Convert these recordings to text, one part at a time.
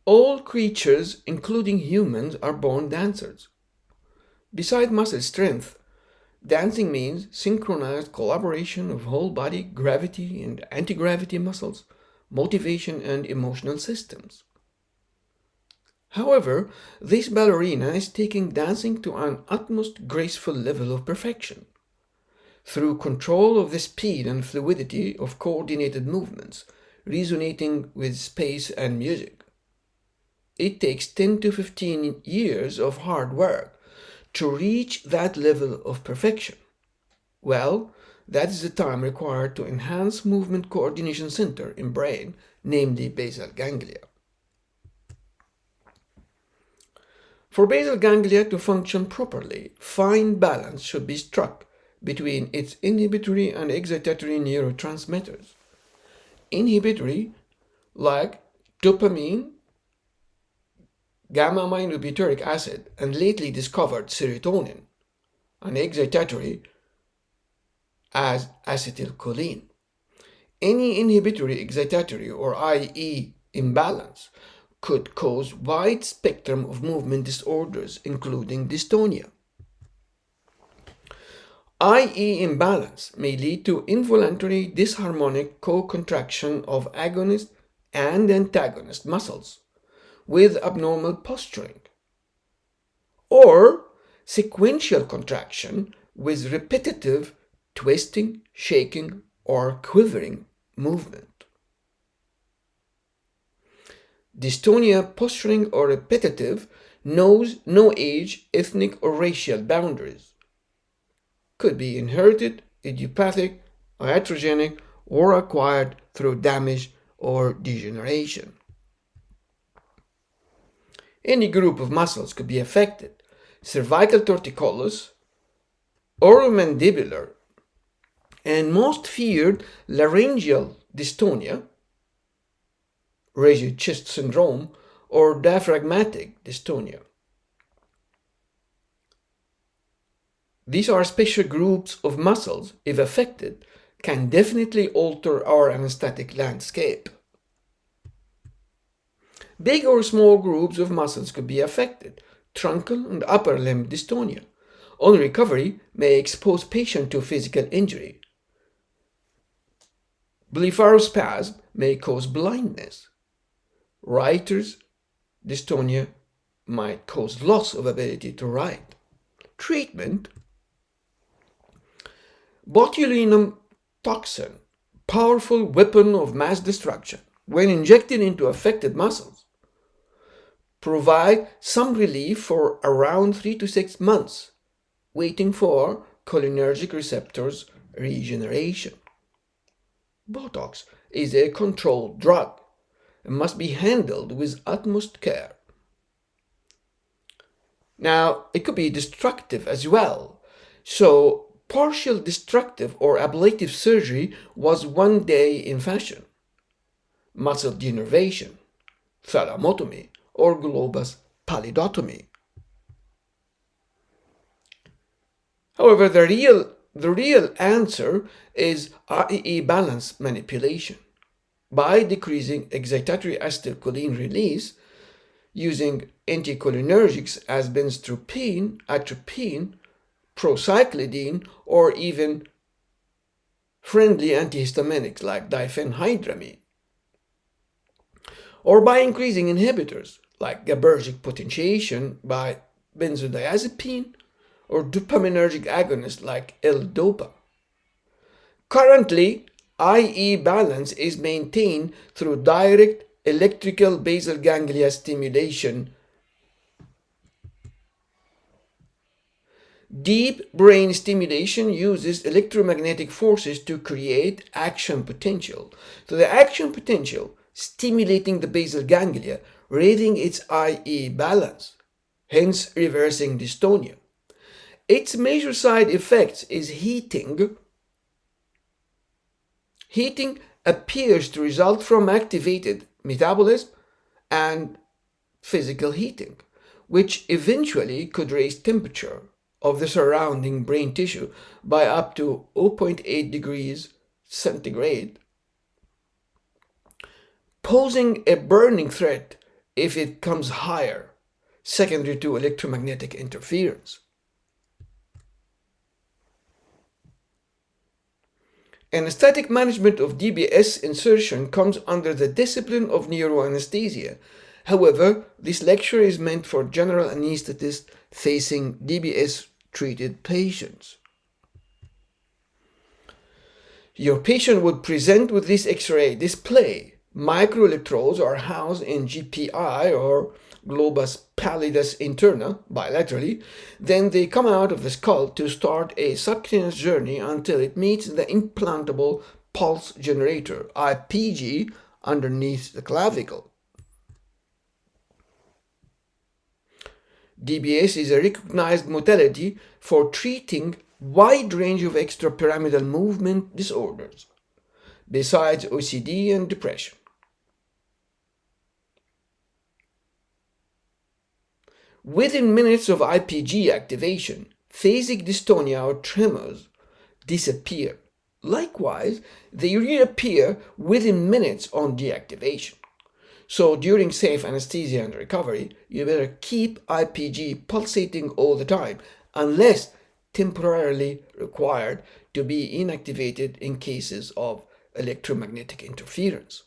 All creatures, including humans, are born dancers. Besides muscle strength, dancing means synchronized collaboration of whole body gravity and anti-gravity muscles, motivation and emotional systems. However, this ballerina is taking dancing to an utmost graceful level of perfection. Through control of the speed and fluidity of coordinated movements, resonating with space and music. It takes 10 to 15 years of hard work to reach that level of perfection. Well, that is the time required to enhance movement coordination center in brain, namely basal ganglia. For basal ganglia to function properly, fine balance should be struck between its inhibitory and excitatory neurotransmitters. Inhibitory, like dopamine, gamma-aminobutyric acid, and lately discovered serotonin, and excitatory as acetylcholine. Any inhibitory, excitatory, or IE imbalance could cause wide spectrum of movement disorders, including dystonia. IE imbalance may lead to involuntary disharmonic co-contraction of agonist and antagonist muscles with abnormal posturing, or sequential contraction with repetitive twisting, shaking, or quivering movement. Dystonia, posturing, or repetitive knows no age, ethnic, or racial boundaries. Could be inherited, idiopathic, iatrogenic, or acquired through damage or degeneration. Any group of muscles could be affected: cervical torticollis, oromandibular, and most feared laryngeal dystonia, rigid chest syndrome, or diaphragmatic dystonia. These are special groups of muscles, if affected, can definitely alter our anesthetic landscape. Big or small groups of muscles could be affected: truncal and upper limb dystonia. On recovery, may expose patient to physical injury. Blepharospasm may cause blindness. Writer's dystonia might cause loss of ability to write. Treatment: botulinum toxin, powerful weapon of mass destruction, when injected into affected muscles, provide some relief for around 3 to 6 months, waiting for cholinergic receptors regeneration. Botox is a controlled drug and must be handled with utmost care. Now, it could be destructive as well. So, partial destructive or ablative surgery was one day in fashion. Muscle denervation, thalamotomy, or globus pallidotomy. However, the real answer is IE balance manipulation. By decreasing excitatory acetylcholine release using anticholinergics as benztropine, atropine, procyclidine, or even friendly antihistaminics like diphenhydramine, or by increasing inhibitors like GABAergic potentiation by benzodiazepine, or dopaminergic agonists like L-Dopa. Currently, IE balance is maintained through direct electrical basal ganglia stimulation. Deep brain stimulation uses electromagnetic forces to create action potential. So the action potential stimulating the basal ganglia, raising its IE balance, hence reversing dystonia. Its major side effects is heating. Heating appears to result from activated metabolism and physical heating, which eventually could raise temperature of the surrounding brain tissue by up to 0.8 degrees centigrade, posing a burning threat if it comes higher, secondary to electromagnetic interference. Anesthetic management of DBS insertion comes under the discipline of neuroanesthesia. However, this lecture is meant for general anesthetists facing DBS-treated patients. Your patient would present with this X-ray display. Microelectrodes are housed in GPI or globus pallidus interna bilaterally. Then they come out of the skull to start a subcutaneous journey until it meets the implantable pulse generator IPG underneath the clavicle. DBS is a recognized modality for treating wide range of extrapyramidal movement disorders, besides OCD and depression. Within minutes of IPG activation, phasic dystonia or tremors disappear. Likewise, they reappear within minutes on deactivation. So during safe anesthesia and recovery, you better keep IPG pulsating all the time, unless temporarily required to be inactivated in cases of electromagnetic interference.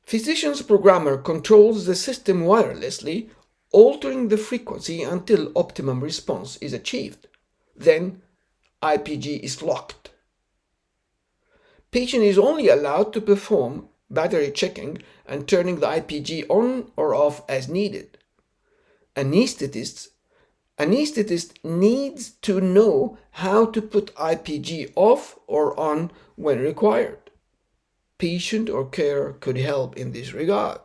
Physician's programmer controls the system wirelessly, altering the frequency until optimum response is achieved. Then IPG is locked. Patient is only allowed to perform battery checking and turning the IPG on or off as needed. Anesthetist needs to know how to put IPG off or on when required. Patient or carer could help in this regard.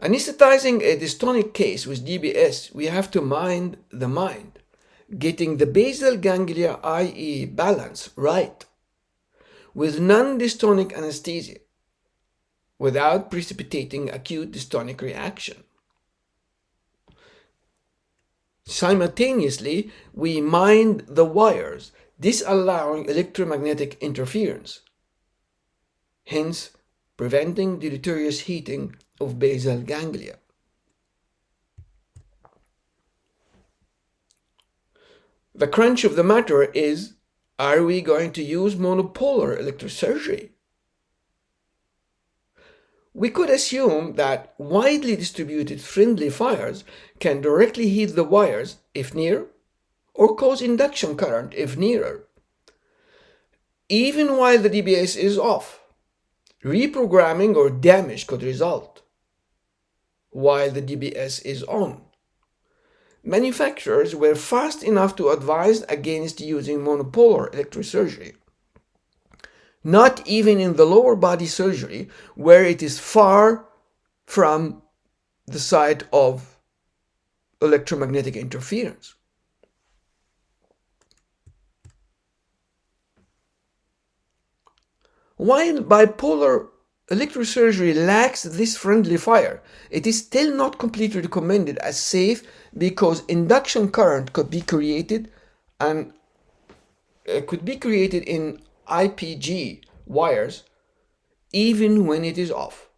Anesthetizing a dystonic case with DBS, we have to mind the mind, getting the basal ganglia, i.e. balance, right, with non-dystonic anesthesia, without precipitating acute dystonic reaction. Simultaneously, we mind the wires, disallowing electromagnetic interference, hence preventing deleterious heating of basal ganglia. The crunch of the matter is, are we going to use monopolar electrosurgery? We could assume that widely distributed friendly fires can directly heat the wires if near, or cause induction current if nearer. Even while the DBS is off, reprogramming or damage could result while the DBS is on. Manufacturers were fast enough to advise against using monopolar electrosurgery. Not even in the lower body surgery, where it is far from the site of electromagnetic interference. While bipolar electrosurgery lacks this friendly fire, it is still not completely recommended as safe because induction current could be created in IPG wires even when it is off.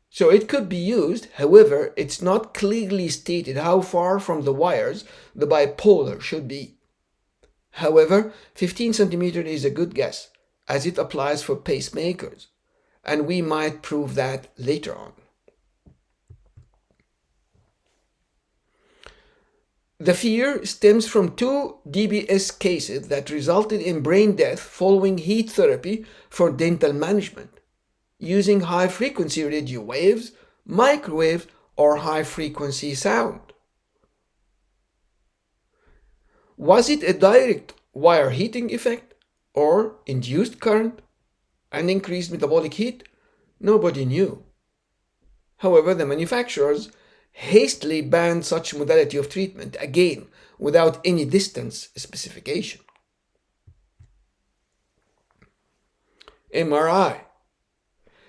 So it could be used, however, it's not clearly stated how far from the wires the bipolar should be. However, 15 centimeters is a good guess, as it applies for pacemakers, and we might prove that later on. The fear stems from 2 DBS cases that resulted in brain death following heat therapy for dental management, using high-frequency radio waves, microwaves, or high-frequency sound. Was it a direct wire heating effect or induced current and increased metabolic heat? Nobody knew. However, the manufacturers hastily banned such modality of treatment, again without any distance specification. MRI.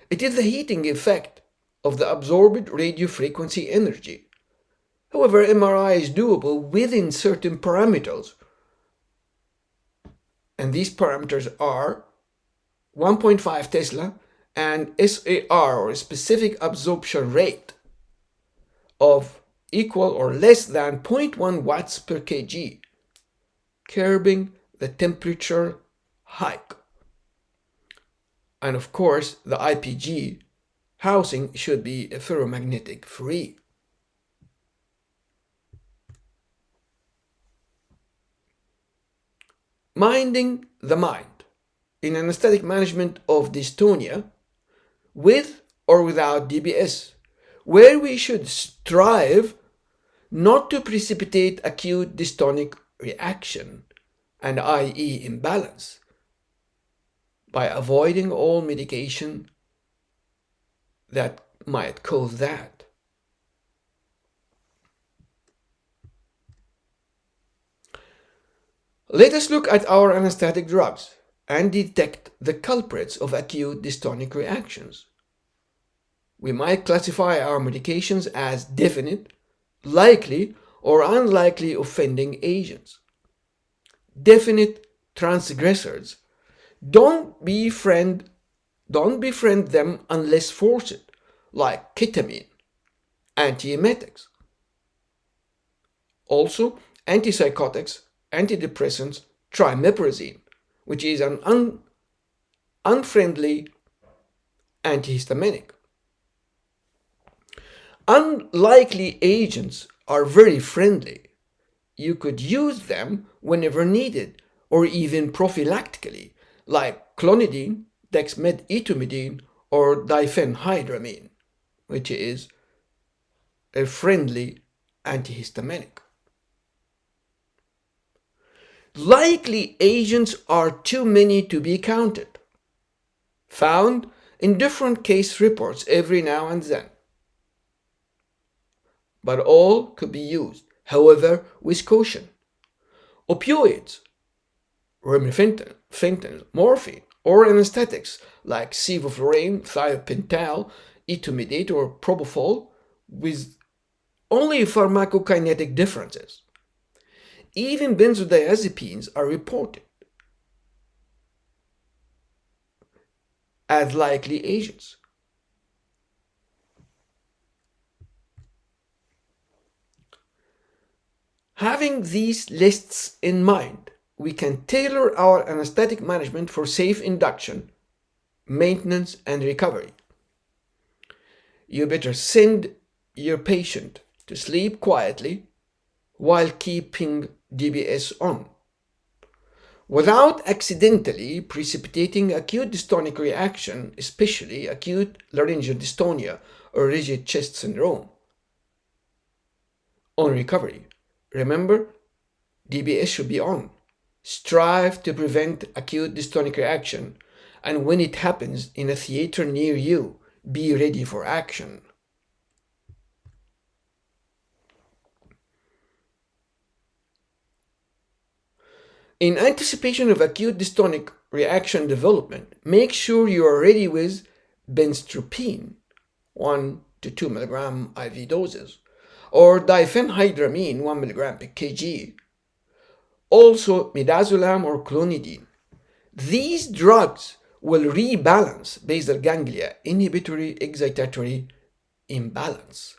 It is the heating effect of the absorbed radio frequency energy. However, MRI is doable within certain parameters. And these parameters are 1.5 Tesla and SAR, or specific absorption rate, of equal or less than 0.1 watts per kg, curbing the temperature hike. And of course, the IPG housing should be ferromagnetic free. Minding the mind in anesthetic management of dystonia, with or without DBS, where we should strive not to precipitate acute dystonic reaction, and i.e. imbalance, by avoiding all medication that might cause that. Let us look at our anesthetic drugs and detect the culprits of acute dystonic reactions. We might classify our medications as definite, likely, or unlikely offending agents. Definite transgressors, don't befriend them unless forced, like ketamine, antiemetics. Also, antipsychotics, antidepressants, trimiprazine, which is an unfriendly antihistaminic. Unlikely agents are very friendly. You could use them whenever needed, or even prophylactically, like clonidine, dexmedetomidine, or diphenhydramine, which is a friendly antihistaminic. Likely agents are too many to be counted, found in different case reports every now and then. But all could be used, however, with caution. Opioids, remifentanil, fentanyl, morphine, or anesthetics like sevoflurane, thiopental, etomidate, or propofol, with only pharmacokinetic differences. Even benzodiazepines are reported as likely agents. Having these lists in mind, we can tailor our anesthetic management for safe induction, maintenance, and recovery. You better send your patient to sleep quietly while keeping DBS on, without accidentally precipitating acute dystonic reaction, especially acute laryngeal dystonia or rigid chest syndrome. On recovery, remember, DBS should be on. Strive to prevent acute dystonic reaction, and when it happens in a theater near you, be ready for action. In anticipation of acute dystonic reaction development, make sure you are ready with benztropine, 1 to 2 mg IV doses, or diphenhydramine, 1 mg per kg, also midazolam or clonidine. These drugs will rebalance basal ganglia inhibitory excitatory imbalance.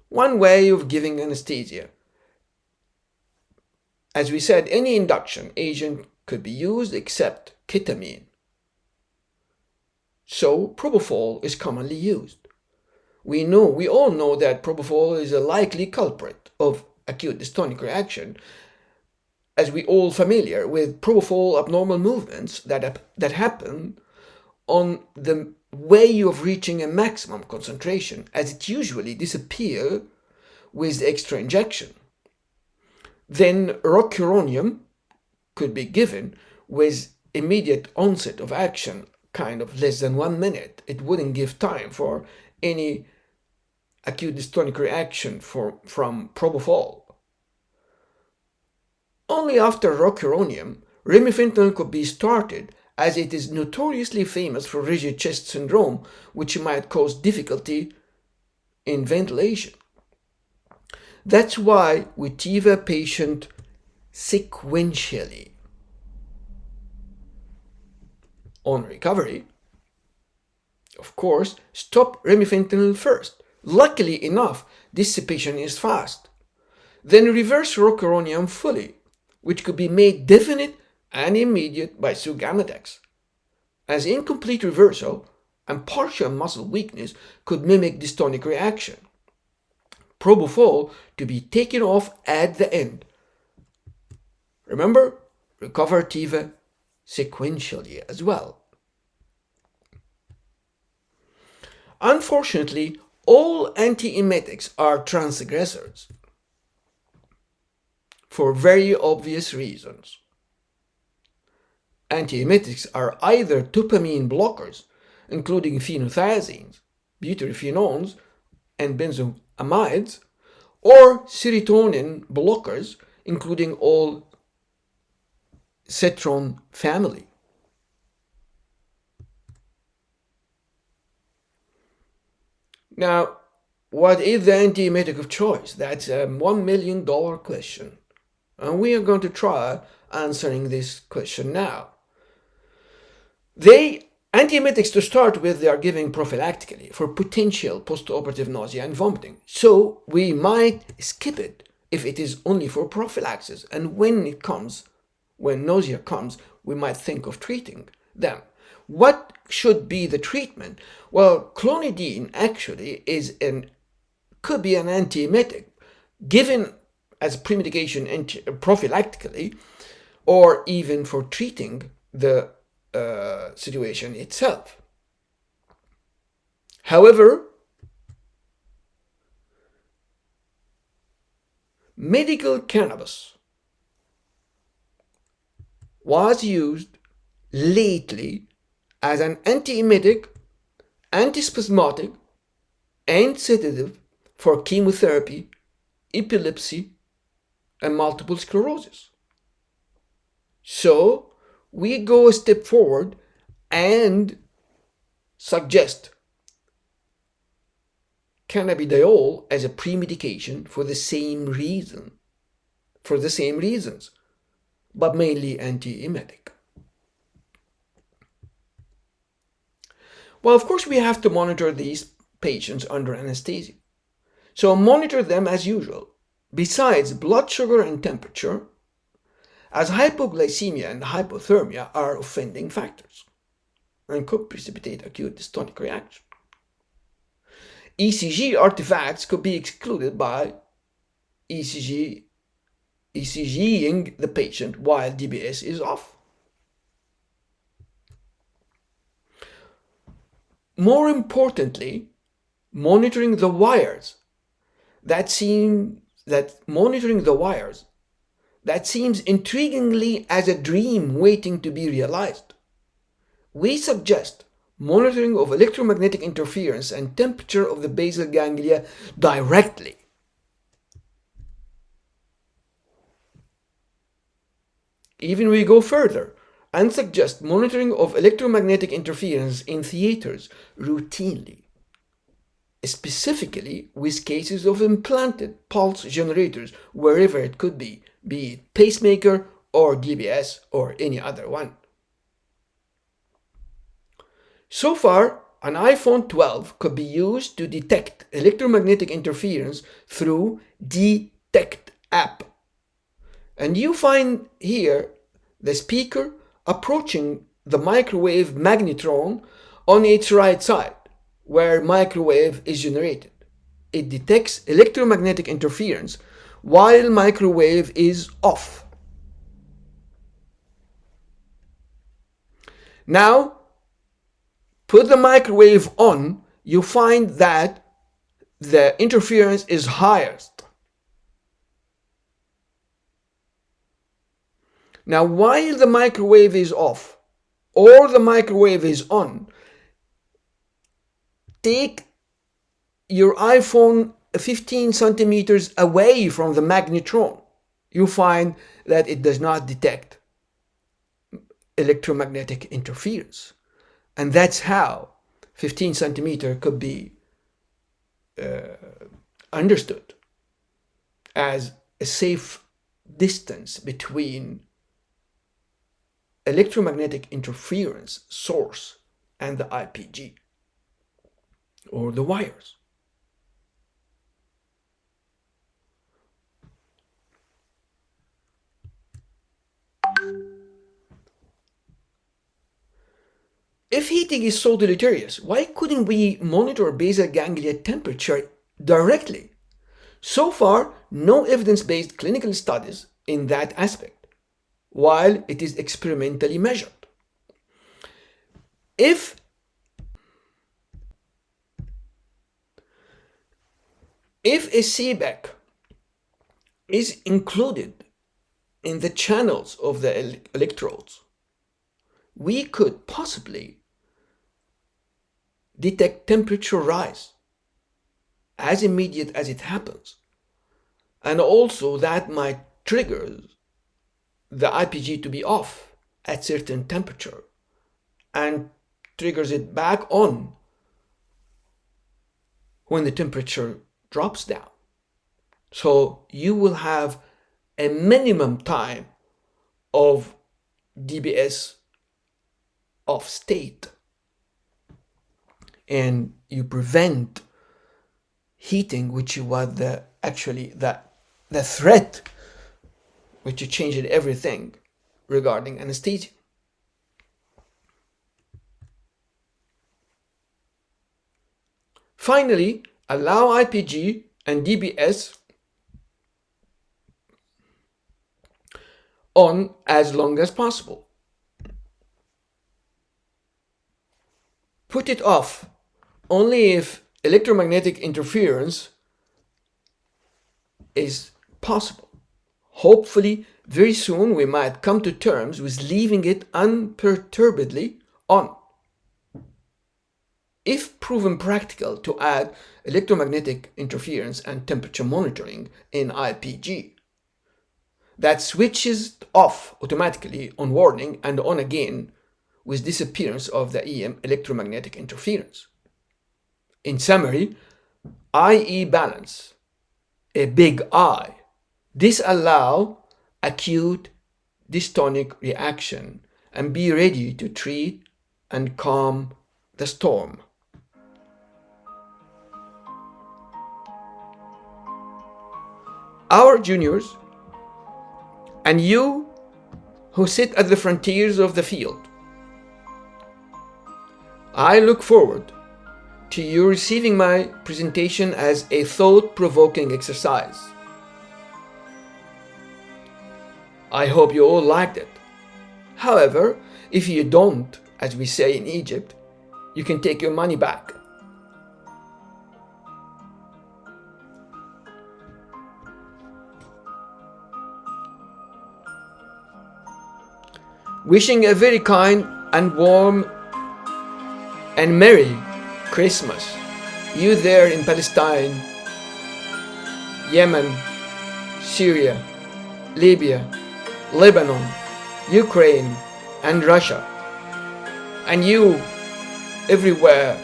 One way of giving anesthesia. As we said, any induction agent could be used except ketamine. So propofol is commonly used. We all know that propofol is a likely culprit of acute dystonic reaction, as we all familiar with propofol abnormal movements that happen on the way of reaching a maximum concentration, as it usually disappears with extra injection. Then rocuronium could be given with immediate onset of action, kind of less than 1 minute. It wouldn't give time for any acute dystonic reaction from propofol. Only after rocuronium, remifentanil could be started, as it is notoriously famous for rigid chest syndrome, which might cause difficulty in ventilation. That's why we TIVA patient sequentially. On recovery, of course, stop remifentanil first. Luckily enough, dissipation is fast. Then reverse rocuronium fully, which could be made definite and immediate by sugammadex, as incomplete reversal and partial muscle weakness could mimic dystonic reaction. Propofol to be taken off at the end. Remember, recover TIVA sequentially as well. Unfortunately, all antiemetics are transgressors for very obvious reasons. Antiemetics are either dopamine blockers, including phenothiazines, butyrophenones, and benzoamides, or serotonin blockers, including all citron family. Now, what is the antiemetic of choice? That's a $1 million question. And we are going to try answering this question now. Antiemetics to start with, they are given prophylactically for potential postoperative nausea and vomiting. So we might skip it if it is only for prophylaxis. And when nausea comes, we might think of treating them. What should be the treatment? Well, clonidine actually could be an antiemetic given as premedication prophylactically, or even for treating the situation itself. However, medical cannabis was used lately as an antiemetic, antispasmodic, and sedative for chemotherapy, epilepsy, and multiple sclerosis. So we go a step forward and suggest cannabidiol as a premedication for the same reasons, but mainly antiemetic. Well, of course, we have to monitor these patients under anesthesia. So monitor them as usual. Besides blood sugar and temperature, as hypoglycemia and hypothermia are offending factors and could precipitate acute dystonic reaction. ECG artifacts could be excluded by ECGing the patient while DBS is off. More importantly, monitoring the wires. That seems intriguingly as a dream waiting to be realized. We suggest monitoring of electromagnetic interference and temperature of the basal ganglia directly. Even we go further and suggest monitoring of electromagnetic interference in theaters routinely, specifically with cases of implanted pulse generators wherever it could be it pacemaker or DBS or any other one. So far, an iPhone 12 could be used to detect electromagnetic interference through Detect app. And you find here the speaker approaching the microwave magnetron on its right side, where microwave is generated. It detects electromagnetic interference while microwave is off. Now, put the microwave on, you find that the interference is highest. Now, while the microwave is off or the microwave is on, take your iPhone 15 centimeters away from the magnetron. You find that it does not detect electromagnetic interference. And that's how 15 centimeter could be understood as a safe distance between electromagnetic interference source and the IPG or the wires. If heating is so deleterious, why couldn't we monitor basal ganglia temperature directly? So far, no evidence-based clinical studies in that aspect, while it is experimentally measured. If a CBEC is included in the channels of the electrodes, we could possibly detect temperature rise as immediate as it happens. And also that might trigger the IPG to be off at certain temperature and triggers it back on when the temperature drops down. So you will have a minimum time of DBS off state, and you prevent heating, which was the threat which changed everything regarding anesthesia. Finally, allow IPG and DBS on as long as possible. Put it off only if electromagnetic interference is possible. Hopefully, very soon we might come to terms with leaving it unperturbedly on. If proven practical to add electromagnetic interference and temperature monitoring in IPG, that switches off automatically on warning and on again with disappearance of the EM electromagnetic interference. In summary, IE balance, a big I, disallow acute dystonic reaction and be ready to treat and calm the storm. Our juniors and you who sit at the frontiers of the field, I look forward to you receiving my presentation as a thought-provoking exercise. I hope you all liked it. However, if you don't, as we say in Egypt, you can take your money back. Wishing a very kind and warm and Merry Christmas. You there in Palestine, Yemen, Syria, Libya, Lebanon, Ukraine, and Russia, and you everywhere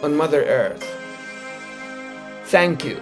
on Mother Earth. Thank you.